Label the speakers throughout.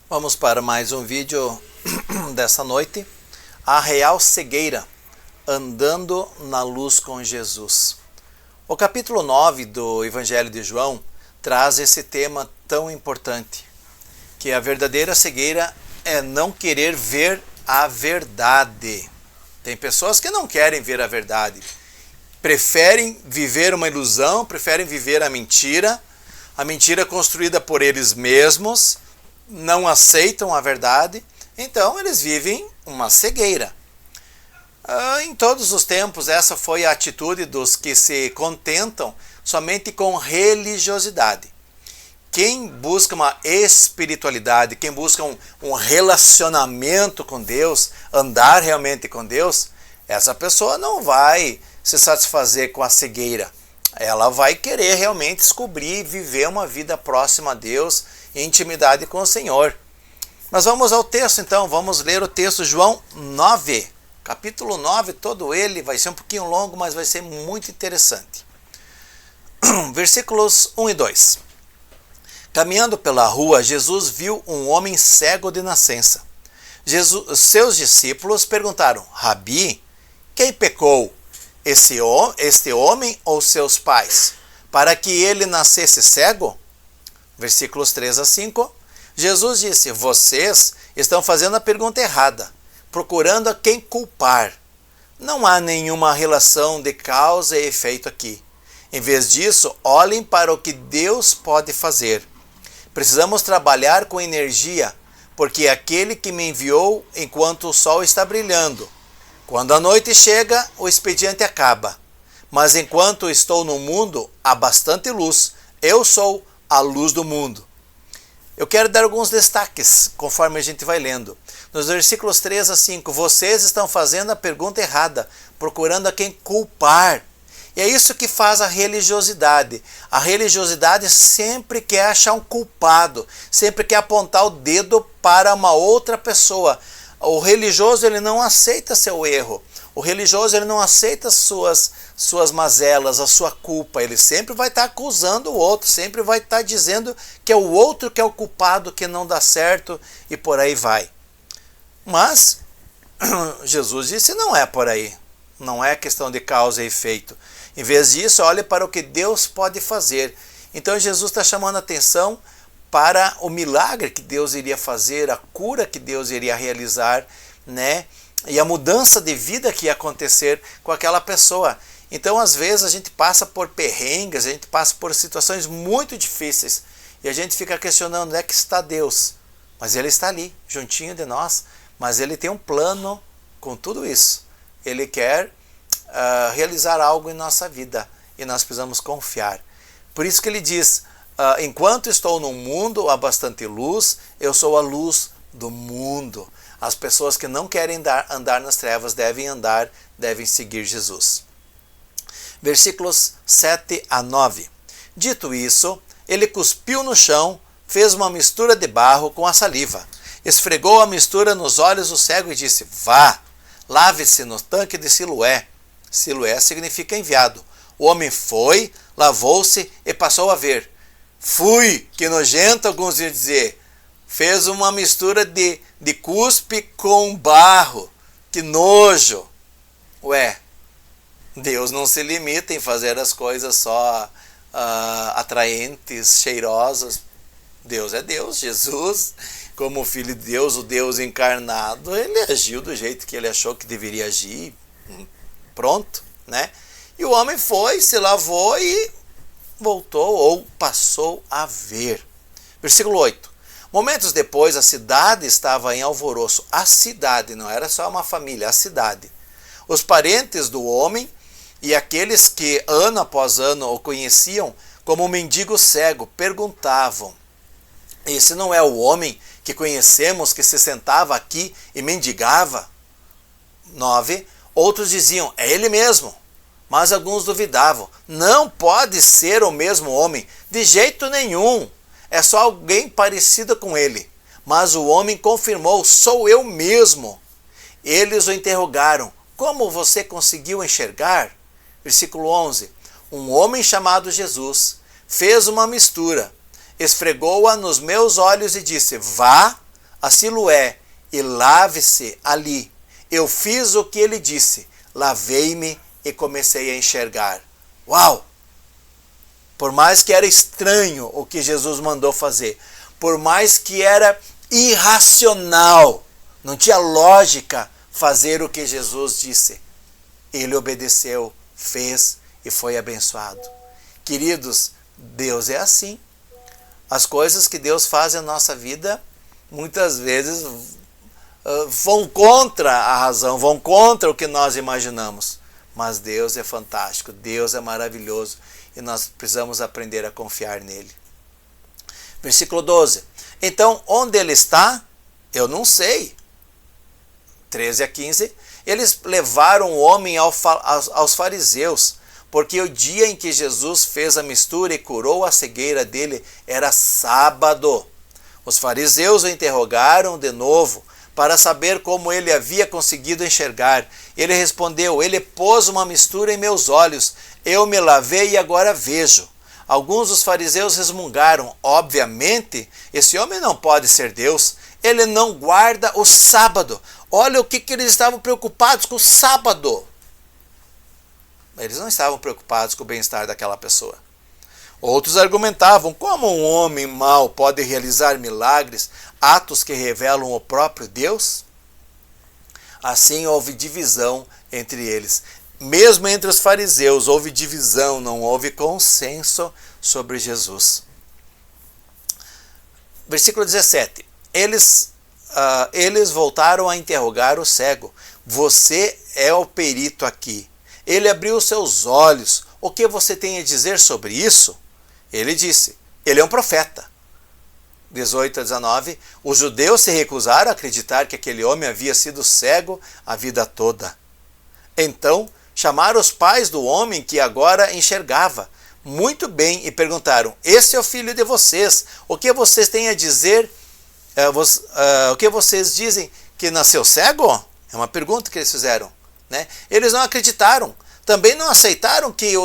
Speaker 1: Vamos para mais um vídeo dessa noite. A real cegueira, andando na luz com Jesus. O capítulo 9 do Evangelho de João traz esse tema tão importante, que a verdadeira cegueira é não querer ver a verdade. Tem pessoas que não querem ver a verdade, preferem viver uma ilusão, preferem viver a mentira construída por eles mesmos, não aceitam a verdade, então eles vivem uma cegueira. Em todos os tempos, essa foi a atitude dos que se contentam somente com religiosidade. Quem busca uma espiritualidade, quem busca um relacionamento com Deus, andar realmente com Deus, essa pessoa não vai se satisfazer com a cegueira. Ela vai querer realmente descobrir e viver uma vida próxima a Deus, em intimidade com o Senhor. Mas vamos ao texto então, vamos ler o texto João 9, capítulo 9, todo ele vai ser um pouquinho longo, mas vai ser muito interessante. Versículos 1 e 2. Caminhando pela rua, Jesus viu um homem cego de nascença. Seus discípulos perguntaram: Rabi, quem pecou, este homem ou seus pais, para que ele nascesse cego? Versículos 3 a 5. Jesus disse: vocês estão fazendo a pergunta errada, procurando a quem culpar. Não há nenhuma relação de causa e efeito aqui. Em vez disso, olhem para o que Deus pode fazer. Precisamos trabalhar com energia, porque é aquele que me enviou enquanto o sol está brilhando. Quando a noite chega, o expediente acaba. Mas enquanto estou no mundo, há bastante luz. Eu sou a luz do mundo. Eu quero dar alguns destaques, conforme a gente vai lendo. Nos versículos 3 a 5, vocês estão fazendo a pergunta errada, procurando a quem culpar. E é isso que faz a religiosidade. A religiosidade sempre quer achar um culpado, sempre quer apontar o dedo para uma outra pessoa. O religioso, ele não aceita seu erro. O religioso, ele não aceita suas mazelas, a sua culpa. Ele sempre vai estar acusando o outro, sempre vai estar dizendo que é o outro que é o culpado, que não dá certo, e por aí vai. Mas Jesus disse: não é por aí. Não é questão de causa e efeito. Em vez disso, olhe para o que Deus pode fazer. Então Jesus está chamando a atenção para o milagre que Deus iria fazer, a cura que Deus iria realizar, né? E a mudança de vida que ia acontecer com aquela pessoa. Então, às vezes, a gente passa por perrengues, a gente passa por situações muito difíceis, e a gente fica questionando: onde é que está Deus? Mas Ele está ali, juntinho de nós, mas Ele tem um plano com tudo isso. Ele quer realizar algo em nossa vida, e nós precisamos confiar. Por isso que Ele diz: enquanto estou no mundo, há bastante luz, eu sou a luz do mundo. As pessoas que não querem andar nas trevas devem seguir Jesus. Versículos 7 a 9. Dito isso, ele cuspiu no chão, fez uma mistura de barro com a saliva, esfregou a mistura nos olhos do cego e disse: vá, lave-se no tanque de Siloé. Siloé significa enviado. O homem foi, lavou-se e passou a ver. Fui, que nojento, alguns iam dizer. Fez uma mistura de cuspe com barro. Que nojo! Ué, Deus não se limita em fazer as coisas só atraentes, cheirosas. Deus é Deus. Jesus, como Filho de Deus, o Deus encarnado, ele agiu do jeito que ele achou que deveria agir. Pronto, né? E o homem foi, se lavou e voltou ou passou a ver. Versículo 8. Momentos depois, a cidade estava em alvoroço. A cidade, não era só uma família, a cidade. Os parentes do homem e aqueles que ano após ano o conheciam como um mendigo cego perguntavam: esse não é o homem que conhecemos que se sentava aqui e mendigava? 9. Outros diziam: é ele mesmo. Mas alguns duvidavam: não pode ser o mesmo homem, de jeito nenhum. É só alguém parecido com ele. Mas o homem confirmou: sou eu mesmo. Eles o interrogaram: como você conseguiu enxergar? Versículo 11. Um homem chamado Jesus fez uma mistura, esfregou-a nos meus olhos e disse: vá, a Siloé e lave-se ali. Eu fiz o que ele disse, lavei-me e comecei a enxergar. Uau! Por mais que era estranho o que Jesus mandou fazer, por mais que era irracional, não tinha lógica fazer o que Jesus disse, ele obedeceu, fez e foi abençoado. Queridos, Deus é assim. As coisas que Deus faz na nossa vida, muitas vezes vão contra a razão, vão contra o que nós imaginamos. Mas Deus é fantástico, Deus é maravilhoso e nós precisamos aprender a confiar nele. Versículo 12. Então, onde ele está? Eu não sei. 13 a 15. Eles levaram o homem aos fariseus, porque o dia em que Jesus fez a mistura e curou a cegueira dele era sábado. Os fariseus o interrogaram de novo para saber como ele havia conseguido enxergar. Ele respondeu: ele pôs uma mistura em meus olhos, eu me lavei e agora vejo. Alguns dos fariseus resmungaram: obviamente, esse homem não pode ser Deus, ele não guarda o sábado. Olha o que eles estavam preocupados com o sábado. Eles não estavam preocupados com o bem-estar daquela pessoa. Outros argumentavam: como um homem mau pode realizar milagres, atos que revelam o próprio Deus? Assim houve divisão entre eles. Mesmo entre os fariseus houve divisão, não houve consenso sobre Jesus. Versículo 17. Eles voltaram a interrogar o cego. Você é o perito aqui. Ele abriu os seus olhos. O que você tem a dizer sobre isso? Ele disse: ele é um profeta. 18 a 19. Os judeus se recusaram a acreditar que aquele homem havia sido cego a vida toda. Então chamaram os pais do homem que agora enxergava muito bem e perguntaram: esse é o filho de vocês, o que vocês têm a dizer? O que vocês dizem, que nasceu cego? É uma pergunta que eles fizeram, né? Eles não acreditaram, também não aceitaram que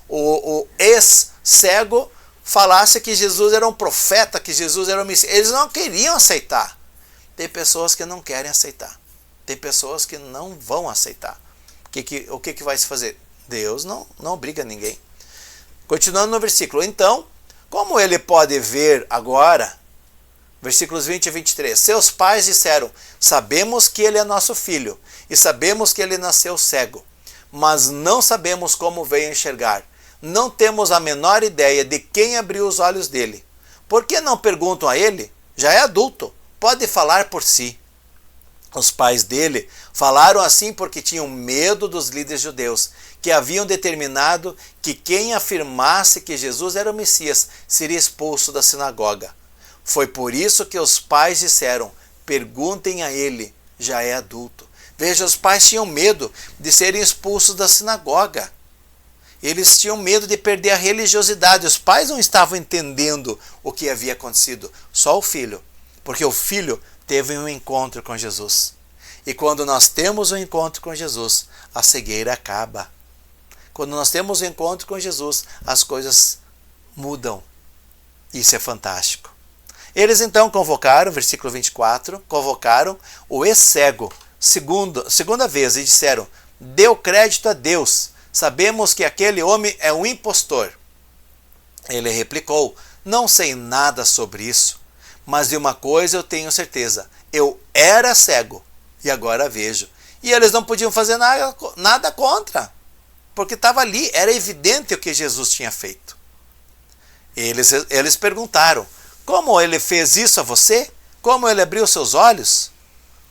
Speaker 1: o ex-cego falasse que Jesus era um profeta, que Jesus era um Messias. Eles não queriam aceitar. Tem pessoas que não querem aceitar, tem pessoas que não vão aceitar. O que vai se fazer? Deus não obriga ninguém. Continuando no versículo. Então, como ele pode ver agora? Versículos 20 e 23. Seus pais disseram: sabemos que ele é nosso filho e sabemos que ele nasceu cego, mas não sabemos como veio a enxergar. Não temos a menor ideia de quem abriu os olhos dele. Por que não perguntam a ele? Já é adulto, pode falar por si. Os pais dele falaram assim porque tinham medo dos líderes judeus, que haviam determinado que quem afirmasse que Jesus era o Messias seria expulso da sinagoga. Foi por isso que os pais disseram: perguntem a ele, já é adulto. Veja, os pais tinham medo de serem expulsos da sinagoga. Eles tinham medo de perder a religiosidade. Os pais não estavam entendendo o que havia acontecido, só o filho, porque o filho teve um encontro com Jesus. E quando nós temos um encontro com Jesus, a cegueira acaba. Quando nós temos um encontro com Jesus, as coisas mudam. Isso é fantástico. Eles então convocaram, versículo 24, convocaram o ex-cego, segunda vez, e disseram: deu crédito a Deus, sabemos que aquele homem é um impostor. Ele replicou: não sei nada sobre isso, mas de uma coisa eu tenho certeza: eu era cego e agora vejo. E eles não podiam fazer nada contra, porque estava ali, era evidente o que Jesus tinha feito. Eles perguntaram: como ele fez isso a você? Como ele abriu seus olhos?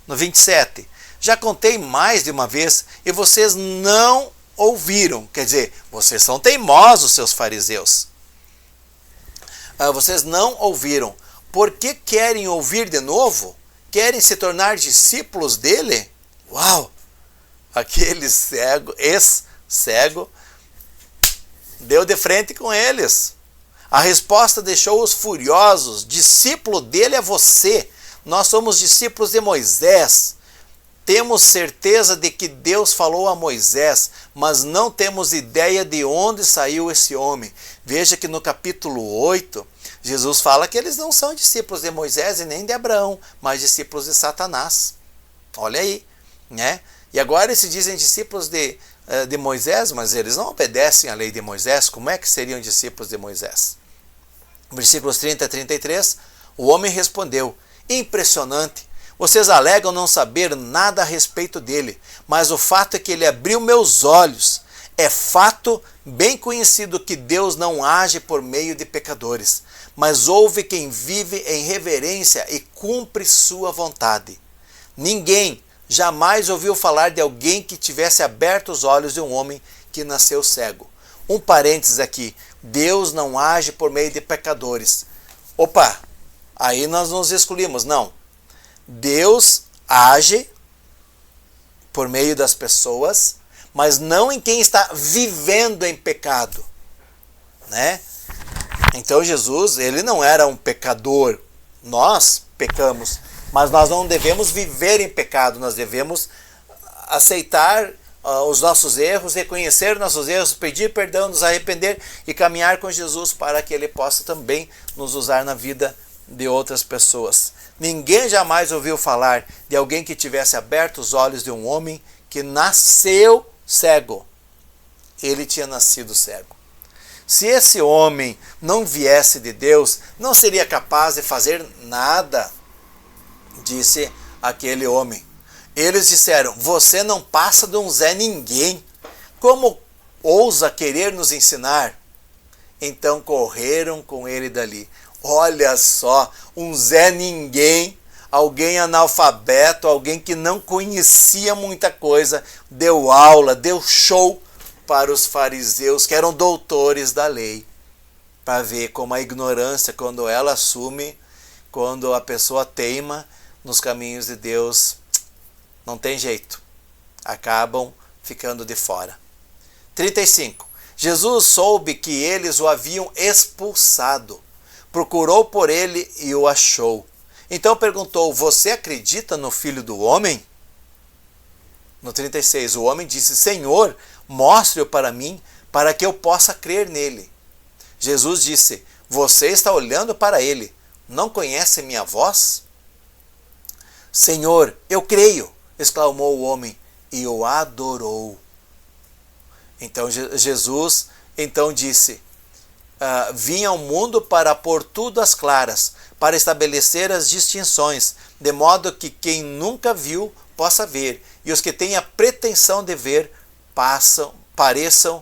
Speaker 1: No 27, já contei mais de uma vez e vocês não ouviram. Quer dizer, vocês são teimosos, seus fariseus. Vocês não ouviram. Por que querem ouvir de novo? Querem se tornar discípulos dele? Uau! Aquele cego, ex-cego, deu de frente com eles. A resposta deixou-os furiosos. Discípulo dele é você. Nós somos discípulos de Moisés. Temos certeza de que Deus falou a Moisés, mas não temos ideia de onde saiu esse homem. Veja que no capítulo 8, Jesus fala que eles não são discípulos de Moisés e nem de Abraão, mas discípulos de Satanás. Olha aí, né? E agora eles se dizem discípulos de Moisés, mas eles não obedecem à lei de Moisés. Como é que seriam discípulos de Moisés? Versículos 30 a 33, o homem respondeu: impressionante, vocês alegam não saber nada a respeito dele, mas o fato é que ele abriu meus olhos. É fato bem conhecido que Deus não age por meio de pecadores, mas ouve quem vive em reverência e cumpre sua vontade. Ninguém jamais ouviu falar de alguém que tivesse aberto os olhos de um homem que nasceu cego. Um parênteses aqui, Deus não age por meio de pecadores. Opa, aí nós nos excluímos. Não, Deus age por meio das pessoas, mas não em quem está vivendo em pecado, né? Então Jesus, ele não era um pecador. Nós pecamos, mas nós não devemos viver em pecado. Nós devemos aceitar os nossos erros, reconhecer nossos erros, pedir perdão, nos arrepender e caminhar com Jesus para que ele possa também nos usar na vida de outras pessoas. Ninguém jamais ouviu falar de alguém que tivesse aberto os olhos de um homem que nasceu cego. Ele tinha nascido cego. Se esse homem não viesse de Deus, não seria capaz de fazer nada, disse aquele homem. Eles disseram: você não passa de um Zé Ninguém. Como ousa querer nos ensinar? Então correram com ele dali. Olha só, um Zé Ninguém, alguém analfabeto, alguém que não conhecia muita coisa, deu aula, deu show para os fariseus, que eram doutores da lei, para ver como a ignorância, quando ela assume, quando a pessoa teima nos caminhos de Deus, não tem jeito, acabam ficando de fora. 35. Jesus soube que eles o haviam expulsado, procurou por ele e o achou. Então perguntou: você acredita no Filho do Homem? No 36, o homem disse: Senhor, mostre-o para mim, para que eu possa crer nele. Jesus disse: você está olhando para ele, não conhece minha voz? Senhor, eu creio, exclamou o homem, e o adorou. Então Jesus disse: vim ao mundo para pôr tudo às claras, para estabelecer as distinções, de modo que quem nunca viu possa ver, e os que têm a pretensão de ver pareçam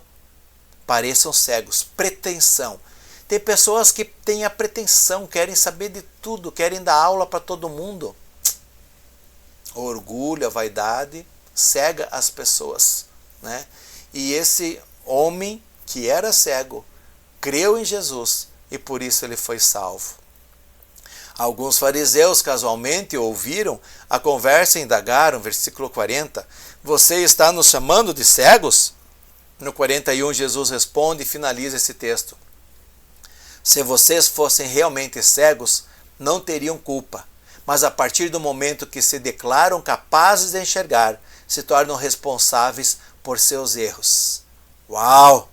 Speaker 1: cegos. Pretensão. Tem pessoas que têm a pretensão, querem saber de tudo, querem dar aula para todo mundo. O orgulho, a vaidade cega as pessoas, né? E esse homem que era cego creu em Jesus e por isso ele foi salvo. Alguns fariseus casualmente ouviram a conversa e indagaram, versículo 40, você está nos chamando de cegos? No 41 Jesus responde e finaliza esse texto. Se vocês fossem realmente cegos, não teriam culpa, mas a partir do momento que se declaram capazes de enxergar, se tornam responsáveis por seus erros. Uau!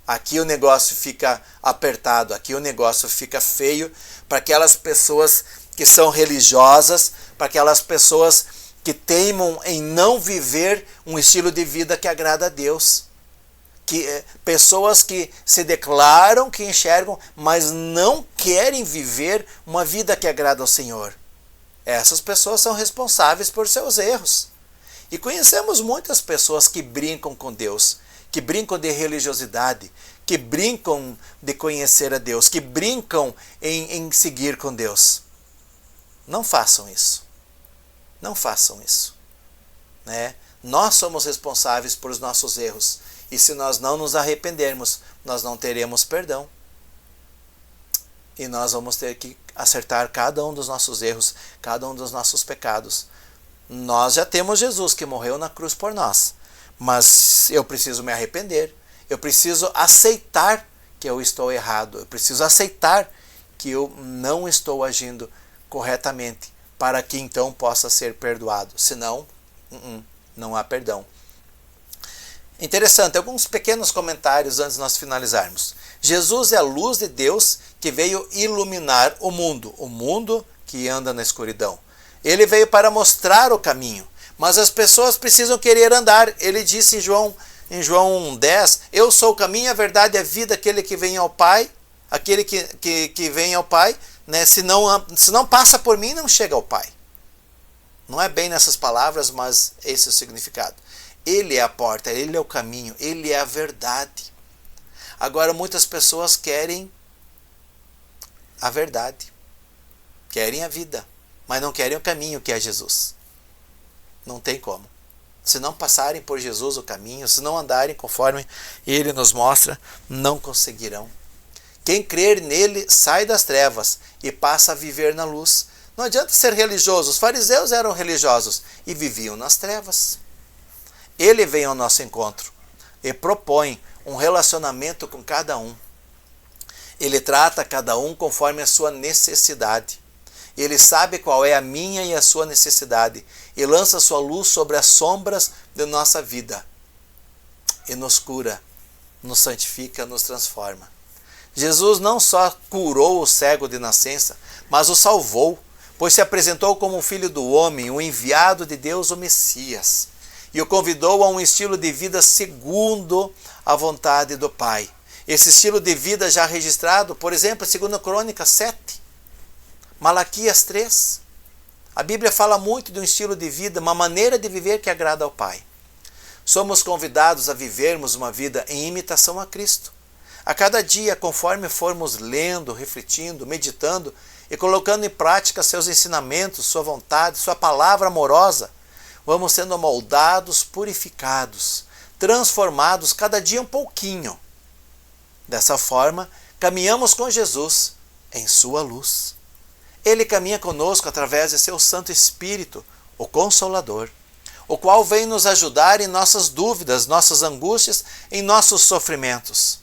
Speaker 1: Aqui o negócio fica apertado, aqui o negócio fica feio para aquelas pessoas que são religiosas, para aquelas pessoas que teimam em não viver um estilo de vida que agrada a Deus. Pessoas que se declaram que enxergam, mas não querem viver uma vida que agrada ao Senhor. Essas pessoas são responsáveis por seus erros. E conhecemos muitas pessoas que brincam com Deus, que brincam de religiosidade, que brincam de conhecer a Deus, que brincam em seguir com Deus. Não façam isso. Não façam isso, né? Nós somos responsáveis por os nossos erros. E se nós não nos arrependermos, nós não teremos perdão. E nós vamos ter que acertar cada um dos nossos erros, cada um dos nossos pecados. Nós já temos Jesus que morreu na cruz por nós. Mas eu preciso me arrepender. Eu preciso aceitar que eu estou errado. Eu preciso aceitar que eu não estou agindo corretamente, para que então possa ser perdoado. Senão, não há perdão. Interessante, alguns pequenos comentários antes de nós finalizarmos. Jesus é a luz de Deus que veio iluminar o mundo que anda na escuridão. Ele veio para mostrar o caminho, mas as pessoas precisam querer andar. Ele disse em João 10, eu sou o caminho, a verdade e a vida, aquele que vem ao Pai, aquele que vem ao Pai, né, se não passa por mim, não chega ao Pai. Não é bem nessas palavras, mas esse é o significado. Ele é a porta, Ele é o caminho, Ele é a verdade. Agora muitas pessoas querem a verdade, querem a vida, mas não querem o caminho que é Jesus. Não tem como. Se não passarem por Jesus o caminho, se não andarem conforme Ele nos mostra, não conseguirão. Quem crer nele sai das trevas e passa a viver na luz. Não adianta ser religioso. Os fariseus eram religiosos e viviam nas trevas. Ele vem ao nosso encontro e propõe um relacionamento com cada um. Ele trata cada um conforme a sua necessidade. Ele sabe qual é a minha e a sua necessidade e lança sua luz sobre as sombras de nossa vida e nos cura, nos santifica, nos transforma. Jesus não só curou o cego de nascença, mas o salvou, pois se apresentou como o Filho do Homem, o enviado de Deus, o Messias, e o convidou a um estilo de vida segundo a vontade do Pai. Esse estilo de vida já registrado, por exemplo, em 2 Crônicas 7, Malaquias 3. A Bíblia fala muito de um estilo de vida, uma maneira de viver que agrada ao Pai. Somos convidados a vivermos uma vida em imitação a Cristo. A cada dia, conforme formos lendo, refletindo, meditando e colocando em prática seus ensinamentos, sua vontade, sua palavra amorosa, vamos sendo moldados, purificados, transformados cada dia um pouquinho. Dessa forma, caminhamos com Jesus em sua luz. Ele caminha conosco através de seu Santo Espírito, o Consolador, o qual vem nos ajudar em nossas dúvidas, nossas angústias, em nossos sofrimentos.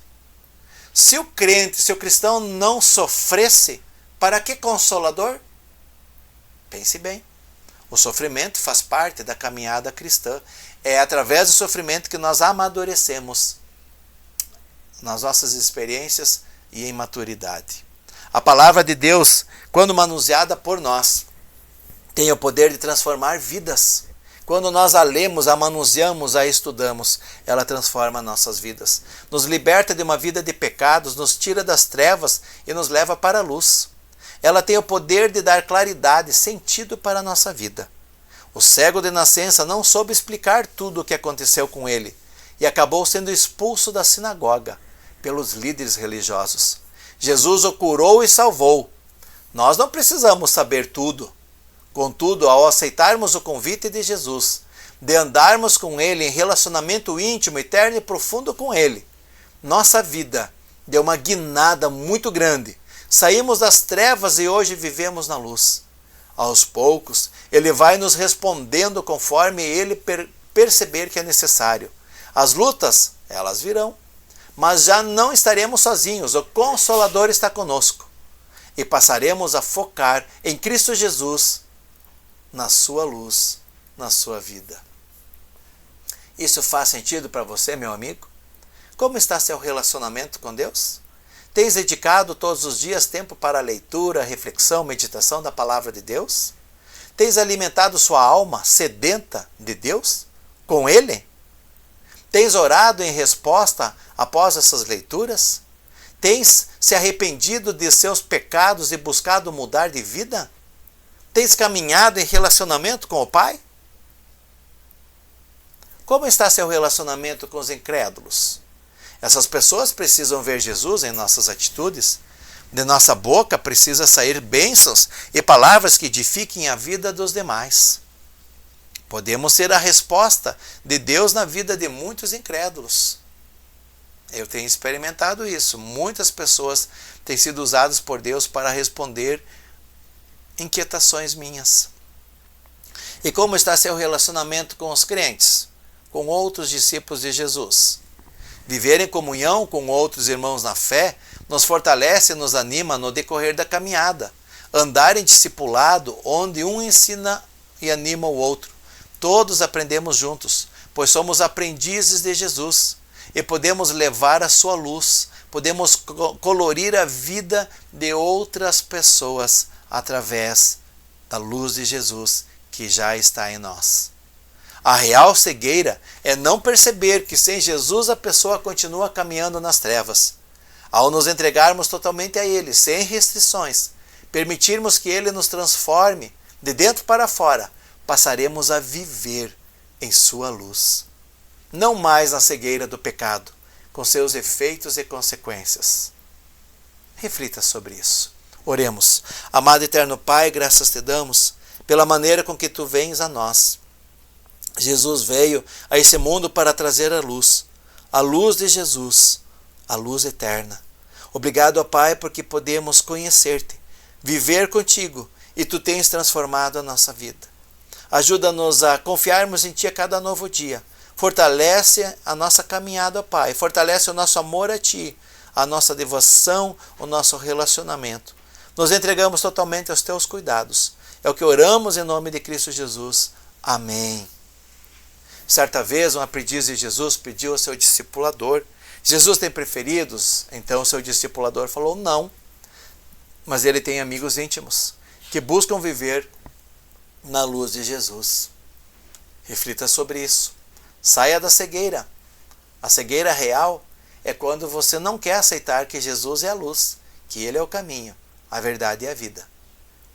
Speaker 1: Se o crente, se o cristão não sofresse, para que Consolador? Pense bem. O sofrimento faz parte da caminhada cristã. É através do sofrimento que nós amadurecemos nas nossas experiências e em maturidade. A palavra de Deus, quando manuseada por nós, tem o poder de transformar vidas. Quando nós a lemos, a manuseamos, a estudamos, ela transforma nossas vidas. Nos liberta de uma vida de pecados, nos tira das trevas e nos leva para a luz. Ela tem o poder de dar claridade, sentido para a nossa vida. O cego de nascença não soube explicar tudo o que aconteceu com ele e acabou sendo expulso da sinagoga pelos líderes religiosos. Jesus o curou e salvou. Nós não precisamos saber tudo. Contudo, ao aceitarmos o convite de Jesus, de andarmos com Ele em relacionamento íntimo, eterno e profundo com Ele, nossa vida deu uma guinada muito grande. Saímos das trevas e hoje vivemos na luz. Aos poucos, Ele vai nos respondendo conforme Ele perceber que é necessário. As lutas, elas virão, mas já não estaremos sozinhos. O Consolador está conosco. E passaremos a focar em Cristo Jesus, na sua luz, na sua vida. Isso faz sentido para você, meu amigo? Como está seu relacionamento com Deus? Tens dedicado todos os dias tempo para a leitura, reflexão, meditação da palavra de Deus? Tens alimentado sua alma sedenta de Deus? Com Ele? Tens orado em resposta após essas leituras? Tens se arrependido de seus pecados e buscado mudar de vida? Tens caminhado em relacionamento com o Pai? Como está seu relacionamento com os incrédulos? Essas pessoas precisam ver Jesus em nossas atitudes. De nossa boca precisa sair bênçãos e palavras que edifiquem a vida dos demais. Podemos ser a resposta de Deus na vida de muitos incrédulos. Eu tenho experimentado isso. Muitas pessoas têm sido usadas por Deus para responder inquietações minhas. E como está seu relacionamento com os crentes, com outros discípulos de Jesus? Viver em comunhão com outros irmãos na fé nos fortalece e nos anima no decorrer da caminhada. Andar em discipulado, onde um ensina e anima o outro. Todos aprendemos juntos, pois somos aprendizes de Jesus e podemos levar a sua luz, podemos colorir a vida de outras pessoas através da luz de Jesus que já está em nós. A real cegueira é não perceber que sem Jesus a pessoa continua caminhando nas trevas. Ao nos entregarmos totalmente a Ele, sem restrições, permitirmos que Ele nos transforme de dentro para fora, passaremos a viver em sua luz. Não mais na cegueira do pecado, com seus efeitos e consequências. Reflita sobre isso. Oremos. Amado eterno Pai, graças te damos pela maneira com que tu vens a nós. Jesus veio a esse mundo para trazer a luz de Jesus, a luz eterna. Obrigado, ó Pai, porque podemos conhecer-te, viver contigo, e tu tens transformado a nossa vida. Ajuda-nos a confiarmos em ti a cada novo dia. Fortalece a nossa caminhada, ó Pai. Fortalece o nosso amor a ti, a nossa devoção, o nosso relacionamento. Nos entregamos totalmente aos teus cuidados. É o que oramos em nome de Cristo Jesus. Amém. Certa vez, um aprendiz de Jesus pediu ao seu discipulador: Jesus tem preferidos? Então o seu discipulador falou: não. Mas ele tem amigos íntimos que buscam viver na luz de Jesus. Reflita sobre isso. Saia da cegueira. A cegueira real é quando você não quer aceitar que Jesus é a luz, que Ele é o caminho, a verdade e a vida.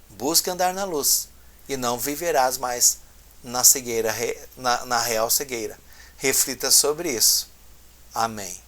Speaker 1: Busque andar na luz e não viverás mais na cegueira, na real cegueira. Reflita sobre isso. Amém.